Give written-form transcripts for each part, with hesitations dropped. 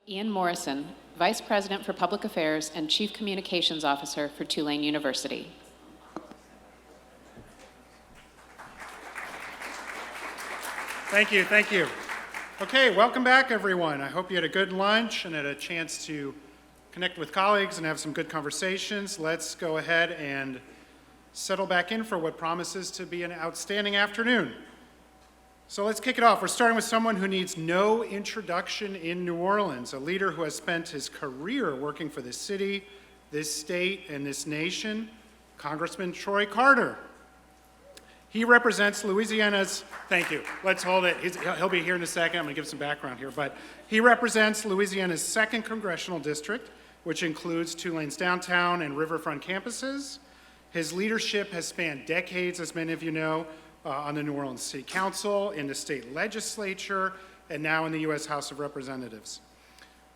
Ian Morrison, Vice President for Public Affairs and Chief Communications Officer for Tulane University. Thank you, thank you. Okay, welcome back, everyone. I hope you had a good lunch and had a chance to connect with colleagues and have some good conversations. Let's go ahead and settle back in for what promises to be an outstanding afternoon. So let's kick it off. We're starting with someone who needs no introduction in New Orleans, a leader who has spent his career working for this city, this state, and this nation, Congressman Troy Carter. He represents Louisiana's, thank you, let's hold it. He'll be here in a second. I'm going to give some background here. But he represents Louisiana's 2nd Congressional District, which includes Tulane's downtown and riverfront campuses. His leadership has spanned decades, as many of you know, on the New Orleans City Council, in the state legislature, and now in the U.S. House of Representatives.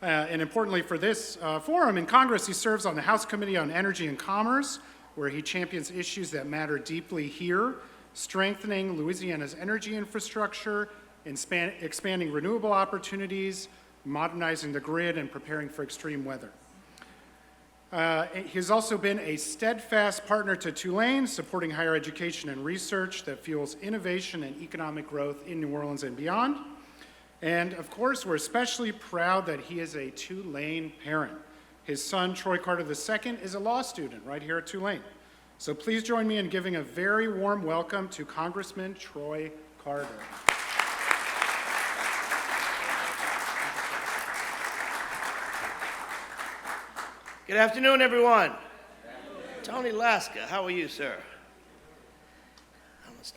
And importantly for this forum in Congress, he serves on the House Committee on Energy and Commerce, where he champions issues that matter deeply here, strengthening Louisiana's energy infrastructure, expanding renewable opportunities, modernizing the grid, and preparing for extreme weather. He's also been a steadfast partner to Tulane, supporting higher education and research that fuels innovation and economic growth in New Orleans and beyond. And of course, we're especially proud that he is a Tulane parent. His son, Troy Carter II, is a law student right here at Tulane. So please join me in giving a very warm welcome to Congressman Troy Carter. Good afternoon, everyone. Tony Laska, how are you, sir?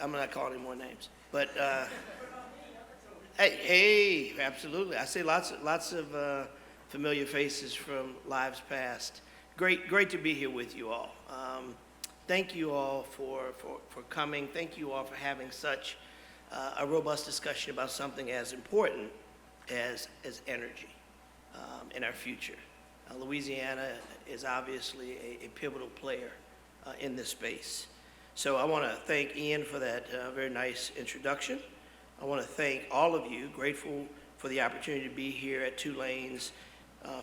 I'm not calling any more names, but hey, absolutely. I see lots of familiar faces from lives past. Great to be here with you all. Thank you all for coming. Thank you all for having such a robust discussion about something as important as energy in our future. Louisiana is obviously a pivotal player in this space. So I want to thank Ian for that very nice introduction. I want to thank all of you, grateful for the opportunity to be here at Tulane's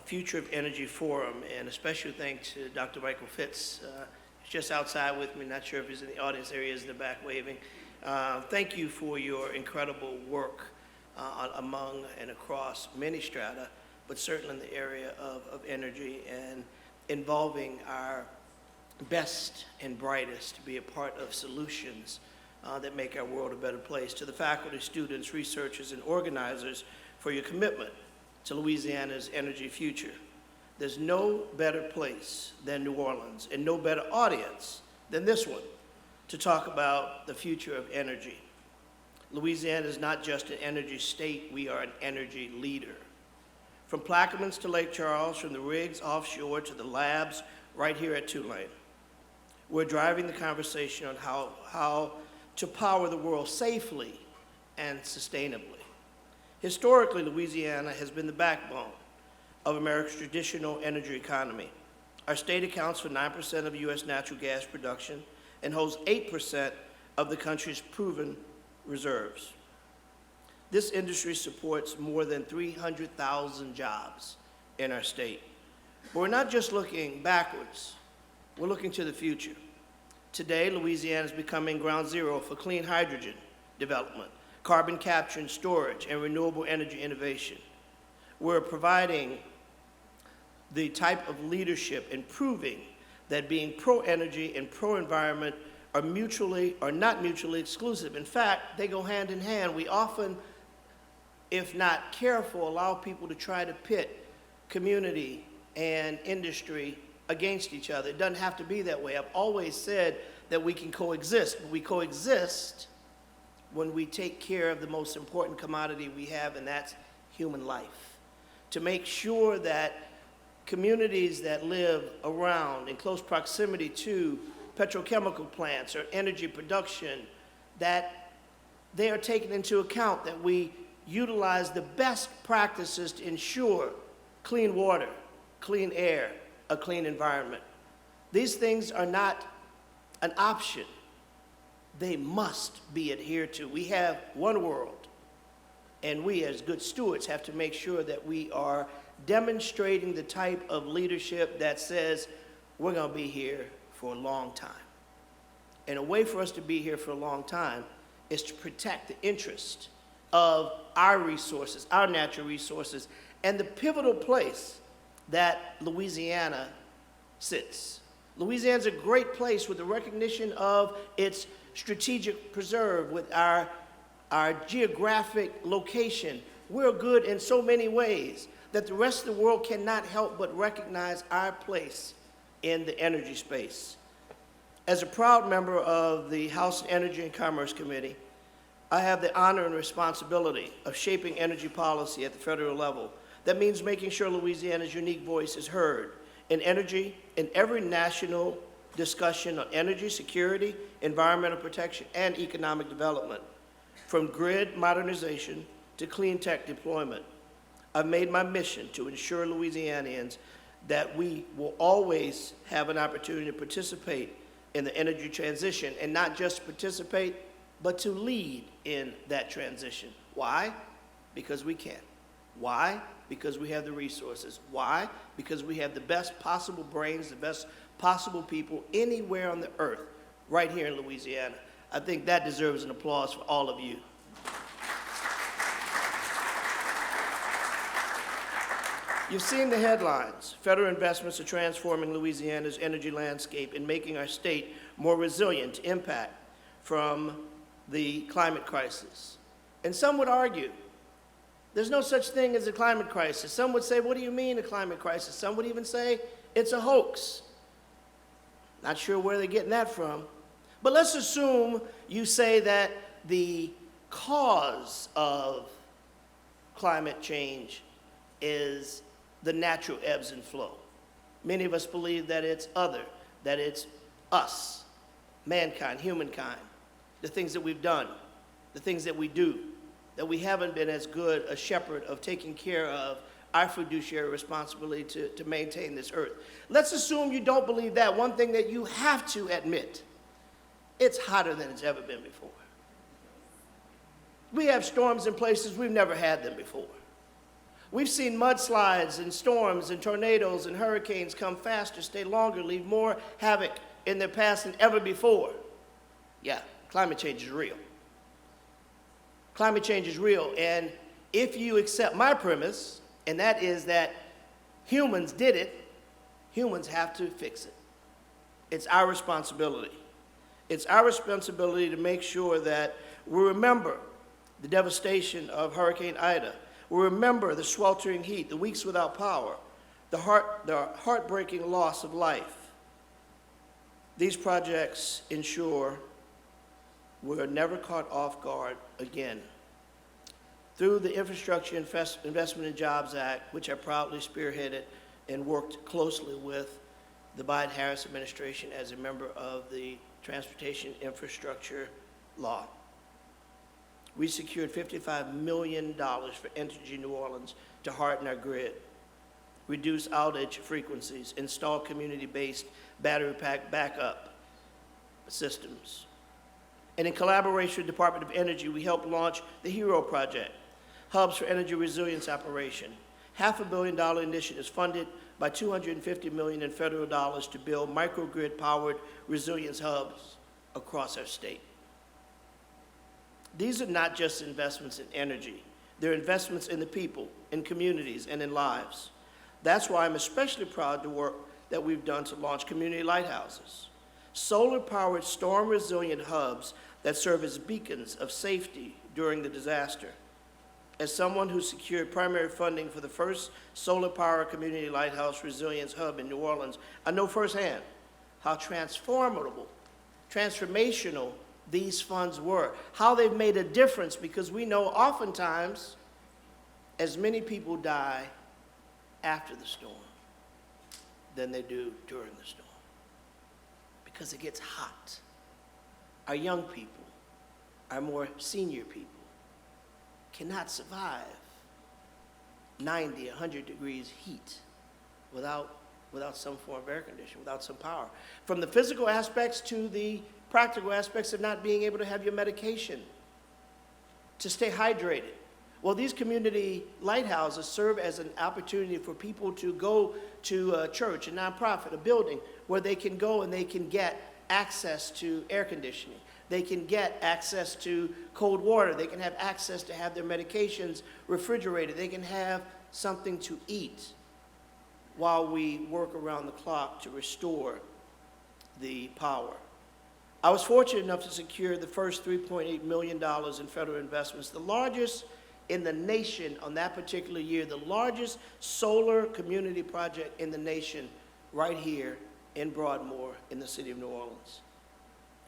Future of Energy Forum, and a special thanks to Dr. Michael Fitz. He's just outside with me, not sure if he's in the audience. There he is in the back waving. Thank you for your incredible work among and across many strata, but certainly in the area of energy and involving our best and brightest to be a part of solutions that make our world a better place. To the faculty, students, researchers, and organizers for your commitment to Louisiana's energy future. There's no better place than New Orleans and no better audience than this one to talk about the future of energy. Louisiana is not just an energy state, we are an energy leader. From Plaquemines to Lake Charles, from the rigs offshore to the labs right here at Tulane. We're driving the conversation on how to power the world safely and sustainably. Historically, Louisiana has been the backbone of America's traditional energy economy. Our state accounts for 9% of U.S. natural gas production and holds 8% of the country's proven reserves. This industry supports more than 300,000 jobs in our state. But we're not just looking backwards, we're looking to the future. Today, Louisiana is becoming ground zero for clean hydrogen development, carbon capture and storage, and renewable energy innovation. We're providing the type of leadership and proving that being pro-energy and pro-environment are not mutually exclusive. In fact, they go hand in hand. We often, if not careful, allow people to try to pit community and industry against each other. It doesn't have to be that way. I've always said that we can coexist, but we coexist when we take care of the most important commodity we have, and that's human life. To make sure that communities that live around in close proximity to petrochemical plants or energy production, that they are taken into account, that we utilize the best practices to ensure clean water, clean air, a clean environment. These things are not an option. They must be adhered to. We have one world, and we as good stewards have to make sure that we are demonstrating the type of leadership that says we're going to be here for a long time. And a way for us to be here for a long time is to protect the interest of our resources, our natural resources, and the pivotal place that Louisiana sits. Louisiana's a great place with the recognition of its strategic preserve, with our geographic location. We're good in so many ways that the rest of the world cannot help but recognize our place in the energy space. As a proud member of the House Energy and Commerce Committee, I have the honor and responsibility of shaping energy policy at the federal level. That means making sure Louisiana's unique voice is heard in energy, in every national discussion on energy security, environmental protection, and economic development, from grid modernization to clean tech deployment. I've made my mission to ensure Louisianians that we will always have an opportunity to participate in the energy transition, and not just participate, but to lead in that transition. Why? Because we can. Why? Because we have the resources. Why? Because we have the best possible brains, the best possible people anywhere on the earth, right here in Louisiana. I think that deserves an applause for all of you. You've seen the headlines. Federal investments are transforming Louisiana's energy landscape and making our state more resilient to impact from the climate crisis. And some would argue there's no such thing as a climate crisis. Some would say, what do you mean a climate crisis? Some would even say it's a hoax. Not sure where they're getting that from. But let's assume you say that the cause of climate change is the natural ebbs and flow. Many of us believe that it's other, that it's us, mankind, humankind, the things that we've done, the things that we do, that we haven't been as good a shepherd of taking care of our fiduciary responsibility to maintain this earth. Let's assume you don't believe that. One thing that you have to admit, it's hotter than it's ever been before. We have storms in places we've never had them before. We've seen mudslides and storms and tornadoes and hurricanes come faster, stay longer, leave more havoc in their paths than ever before. Yeah, climate change is real. Climate change is real, and if you accept my premise, and that is that humans did it, humans have to fix it. It's our responsibility. It's our responsibility to make sure that we remember the devastation of Hurricane Ida. We remember the sweltering heat, the weeks without power, the heartbreaking loss of life. These projects ensure we are never caught off guard again. Through the Infrastructure Investment and Jobs Act, which I proudly spearheaded and worked closely with the Biden-Harris administration as a member of the Transportation Infrastructure Law, we secured $55 million for Energy New Orleans to harden our grid, reduce outage frequencies, install community-based battery pack backup systems. And in collaboration with the Department of Energy, we helped launch the HERO Project, Hubs for Energy Resilience Operation, $500 million initiatives funded by $250 million in federal dollars to build microgrid-powered resilience hubs across our state. These are not just investments in energy. They're investments in the people, in communities, and in lives. That's why I'm especially proud of the work that we've done to launch community lighthouses, solar-powered storm-resilient hubs that serve as beacons of safety during the disaster. As someone who secured primary funding for the first solar-powered community lighthouse resilience hub in New Orleans, I know firsthand how transformational these funds were, how they've made a difference, because we know oftentimes as many people die after the storm than they do during the storm, because it gets hot. Our young people, our more senior people cannot survive 90, 100 degrees heat without some form of air conditioning, without some power. From the physical aspects to the practical aspects of not being able to have your medication, to stay hydrated, Well, these community lighthouses serve as an opportunity for people to go to a church, a nonprofit, a building, where they can go and they can get access to air conditioning. They can get access to cold water. They can have access to have their medications refrigerated. They can have something to eat while we work around the clock to restore the power. I was fortunate enough to secure the first $3.8 million in federal investments, the largest in the nation on that particular year, the largest solar community project in the nation right here in Broadmoor in the city of New Orleans.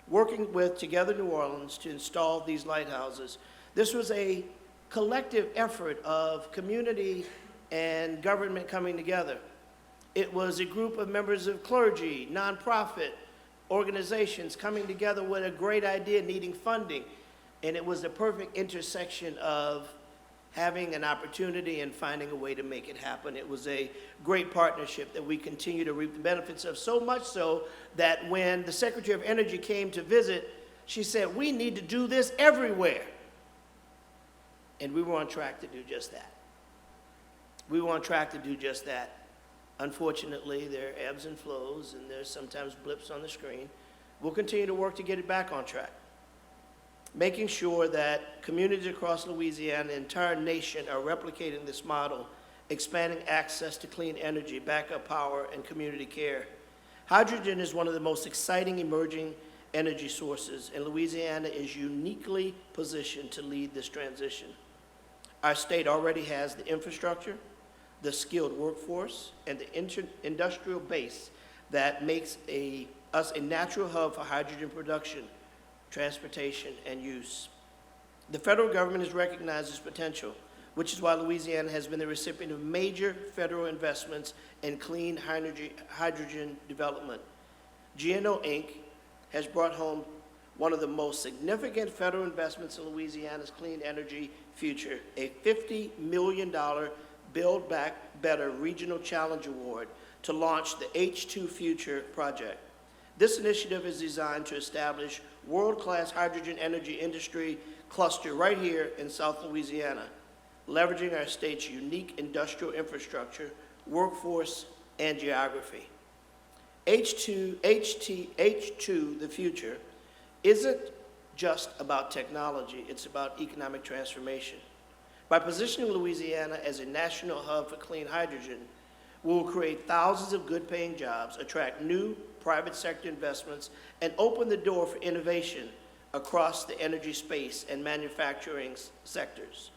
Working with Together New Orleans to install these lighthouses, this was a collective effort of community and government coming together. It was a group of members of clergy, nonprofit organizations coming together with a great idea needing funding. And it was the perfect intersection of having an opportunity and finding a way to make it happen. It was a great partnership that we continue to reap the benefits of, so much so that when the Secretary of Energy came to visit, she said, we need to do this everywhere. And we were on track to do just that. We were on track to do just that. Unfortunately, there are ebbs and flows, and there's sometimes blips on the screen. We'll continue to work to get it back on track, making sure that communities across Louisiana and the entire nation are replicating this model, expanding access to clean energy, backup power, and community care. Hydrogen is one of the most exciting emerging energy sources, and Louisiana is uniquely positioned to lead this transition. Our state already has the infrastructure, the skilled workforce, and the industrial base that makes us a natural hub for hydrogen production, transportation, and use. The federal government has recognized this potential, which is why Louisiana has been the recipient of major federal investments in clean hydrogen development. GNO Inc. has brought home one of the most significant federal investments in Louisiana's clean energy future, a $50 million Build Back Better Regional Challenge Award to launch the H2 Future project. This initiative is designed to establish world-class hydrogen energy industry cluster right here in South Louisiana, leveraging our state's unique industrial infrastructure, workforce, and geography. H2, the future, isn't just about technology, it's about economic transformation. By positioning Louisiana as a national hub for clean hydrogen, we will create thousands of good-paying jobs, attract new private sector investments, and open the door for innovation across the energy space and manufacturing sectors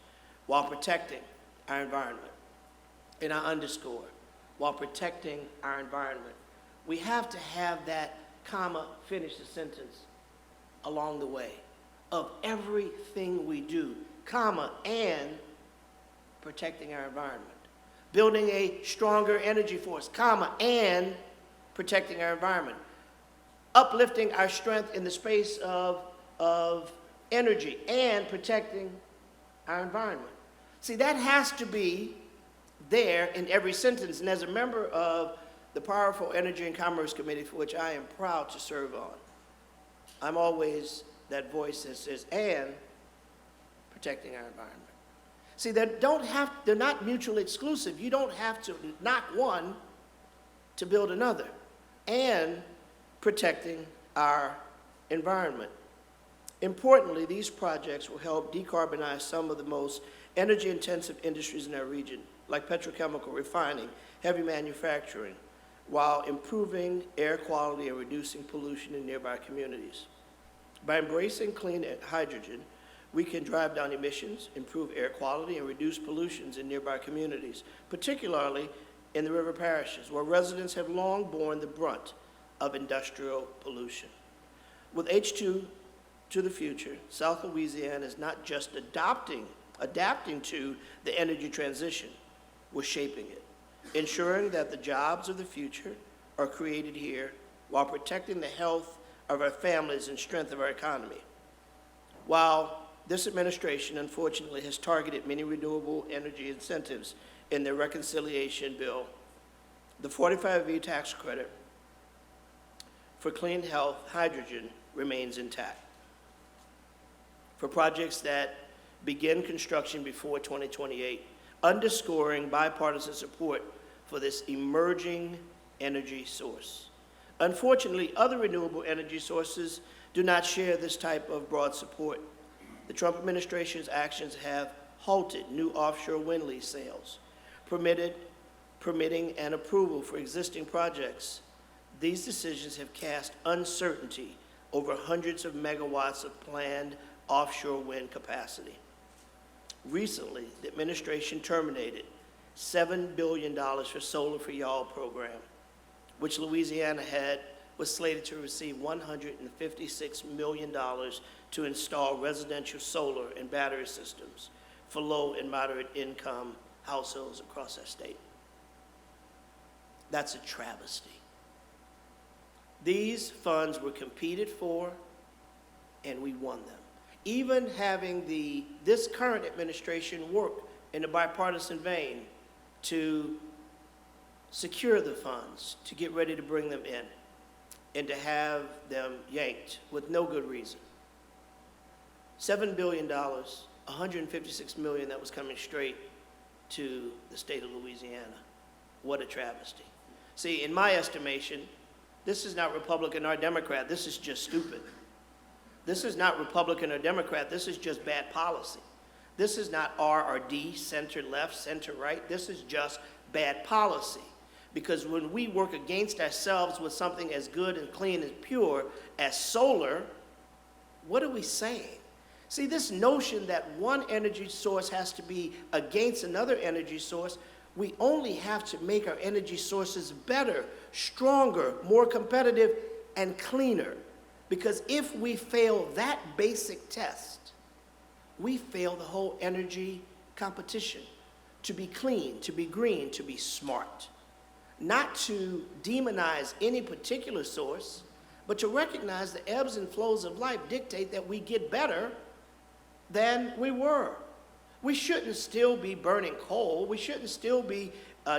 while protecting our environment. And I underscore, while protecting our environment. We have to have that comma finish the sentence along the way of everything we do, comma, and protecting our environment. Building a stronger energy force, comma, and protecting our environment. Uplifting our strength in the space of energy and protecting our environment. See, that has to be there in every sentence. And as a member of the powerful Energy and Commerce Committee, for which I am proud to serve on, I'm always that voice that says, and protecting our environment. See, they're not mutually exclusive. You don't have to knock one to build another. And protecting our environment. Importantly, these projects will help decarbonize some of the most energy-intensive industries in our region, like petrochemical refining, heavy manufacturing, while improving air quality and reducing pollution in nearby communities. By embracing clean hydrogen, we can drive down emissions, improve air quality, and reduce pollutions in nearby communities, particularly in the river parishes, where residents have long borne the brunt of industrial pollution. With H2 to the future, South Louisiana is not just adapting to the energy transition, we're shaping it, ensuring that the jobs of the future are created here while protecting the health of our families and strength of our economy. While this administration, unfortunately, has targeted many renewable energy incentives in their reconciliation bill, the 45V tax credit for clean health hydrogen remains intact. For projects that begin construction before 2028, underscoring bipartisan support for this emerging energy source. Unfortunately, other renewable energy sources do not share this type of broad support. The Trump administration's actions have halted new offshore wind lease sales, permitting and approval for existing projects. These decisions have cast uncertainty over hundreds of megawatts of planned offshore wind capacity. Recently, the administration terminated $7 billion for Solar for Y'all program, which Louisiana was slated to receive $156 million to install residential solar and battery systems for low and moderate income households across our state. That's a travesty. These funds were competed for, and we won them. Even having this current administration work in a bipartisan vein to secure the funds, to get ready to bring them in, and to have them yanked with no good reason. $7 billion, $156 million that was coming straight to the state of Louisiana. What a travesty. See, in my estimation, this is not Republican or Democrat, this is just stupid. This is not Republican or Democrat, this is just bad policy. This is not R or D, center left, center right, this is just bad policy. Because when we work against ourselves with something as good and clean and pure as solar, what are we saying? See, this notion that one energy source has to be against another energy source, we only have to make our energy sources better, stronger, more competitive, and cleaner. Because if we fail that basic test, we fail the whole energy competition. To be clean, to be green, to be smart. Not to demonize any particular source, but to recognize the ebbs and flows of life dictate that we get better than we were. We shouldn't still be burning coal. We shouldn't still be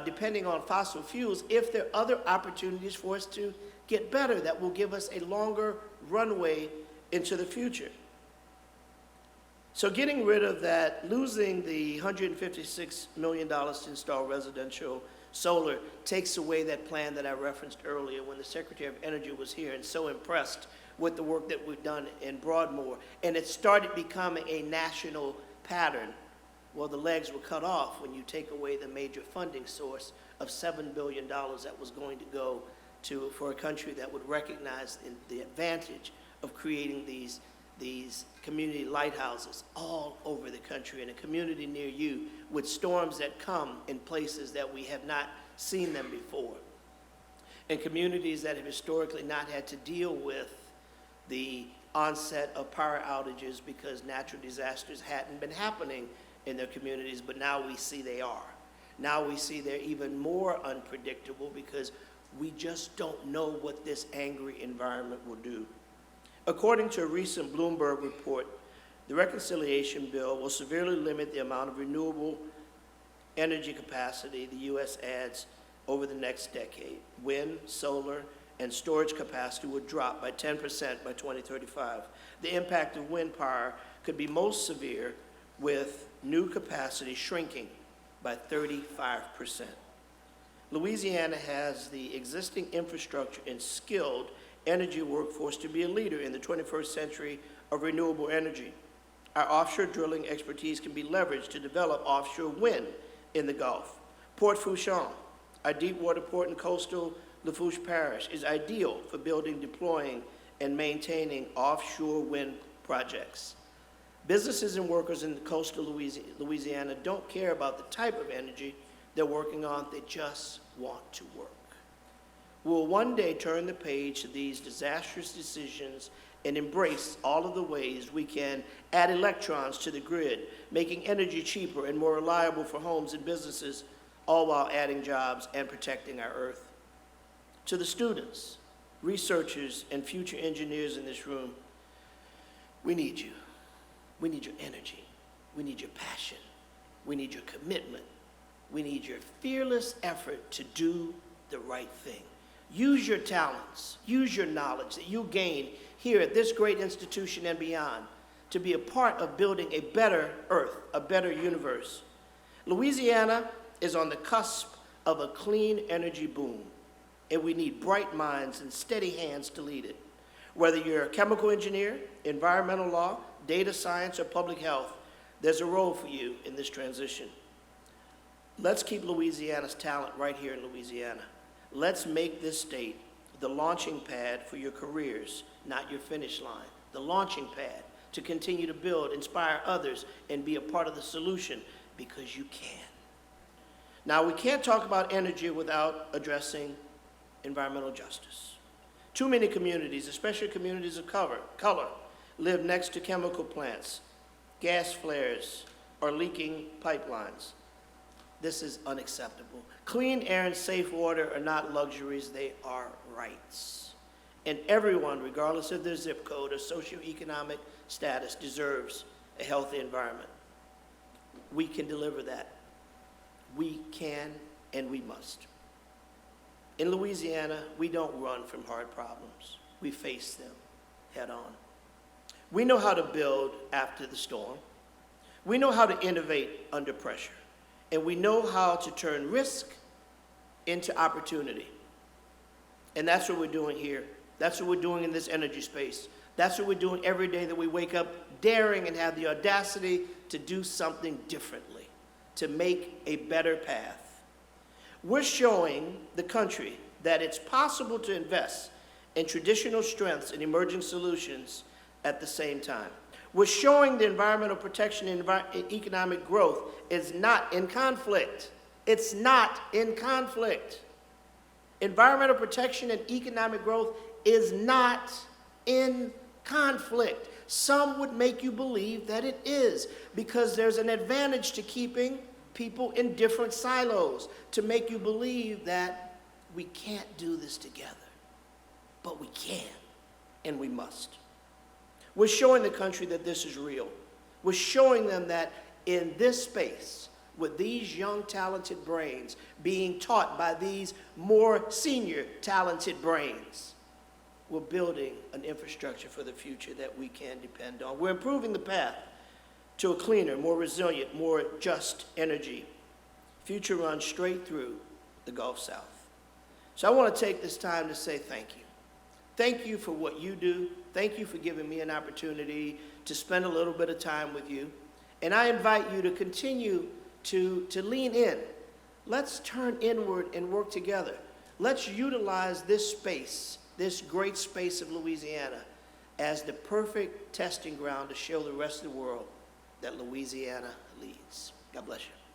depending on fossil fuels if there are other opportunities for us to get better that will give us a longer runway into the future. So getting rid of that, losing the $156 million to install residential solar takes away that plan that I referenced earlier when the Secretary of Energy was here and so impressed with the work that we've done in Broadmoor. And it started becoming a national pattern. Well, the legs were cut off when you take away the major funding source of $7 billion that was going to go for a country that would recognize the advantage of creating these community lighthouses all over the country, in a community near you, with storms that come in places that we have not seen them before, and communities that have historically not had to deal with the onset of power outages because natural disasters hadn't been happening in their communities, but now we see they are. Now we see they're even more unpredictable because we just don't know what this angry environment will do. According to a recent Bloomberg report, the reconciliation bill will severely limit the amount of renewable energy capacity the U.S. adds over the next decade. Wind, solar, and storage capacity would drop by 10% by 2035. The impact of wind power could be most severe, with new capacity shrinking by 35%. Louisiana has the existing infrastructure and skilled energy workforce to be a leader in the 21st century of renewable energy. Our offshore drilling expertise can be leveraged to develop offshore wind in the Gulf. Port Fourchon, our deep water port in coastal Lafourche Parish, is ideal for building, deploying, and maintaining offshore wind projects. Businesses and workers in coastal Louisiana don't care about the type of energy they're working on, they just want to work. We'll one day turn the page to these disastrous decisions and embrace all of the ways we can add electrons to the grid, making energy cheaper and more reliable for homes and businesses, all while adding jobs and protecting our earth. To the students, researchers, and future engineers in this room, we need you. We need your energy. We need your passion. We need your commitment. We need your fearless effort to do the right thing. Use your talents, use your knowledge that you gain here at this great institution and beyond to be a part of building a better earth, a better universe. Louisiana is on the cusp of a clean energy boom, and we need bright minds and steady hands to lead it. Whether you're a chemical engineer, environmental law, data science, or public health, there's a role for you in this transition. Let's keep Louisiana's talent right here in Louisiana. Let's make this state the launching pad for your careers, not your finish line. The launching pad to continue to build, inspire others, and be a part of the solution, because you can. Now, we can't talk about energy without addressing environmental justice. Too many communities, especially communities of color, live next to chemical plants, gas flares, or leaking pipelines. This is unacceptable. Clean air and safe water are not luxuries, they are rights. And everyone, regardless of their zip code or socioeconomic status, deserves a healthy environment. We can deliver that. We can and we must. In Louisiana, we don't run from hard problems. We face them head on. We know how to build after the storm. We know how to innovate under pressure. And we know how to turn risk into opportunity. And that's what we're doing here. That's what we're doing in this energy space. That's what we're doing every day that we wake up, daring and have the audacity to do something differently, to make a better path. We're showing the country that it's possible to invest in traditional strengths and emerging solutions at the same time. We're showing the environmental protection and economic growth is not in conflict. It's not in conflict. Environmental protection and economic growth is not in conflict. Some would make you believe that it is, because there's an advantage to keeping people in different silos, to make you believe that we can't do this together. But we can, and we must. We're showing the country that this is real. We're showing them that in this space, with these young, talented brains being taught by these more senior, talented brains, we're building an infrastructure for the future that we can depend on. We're improving the path to a cleaner, more resilient, more just energy. Future runs straight through the Gulf South. So I want to take this time to say thank you. Thank you for what you do. Thank you for giving me an opportunity to spend a little bit of time with you. And I invite you to continue to lean in. Let's turn inward and work together. Let's utilize this space, this great space of Louisiana, as the perfect testing ground to show the rest of the world that Louisiana leads. God bless you.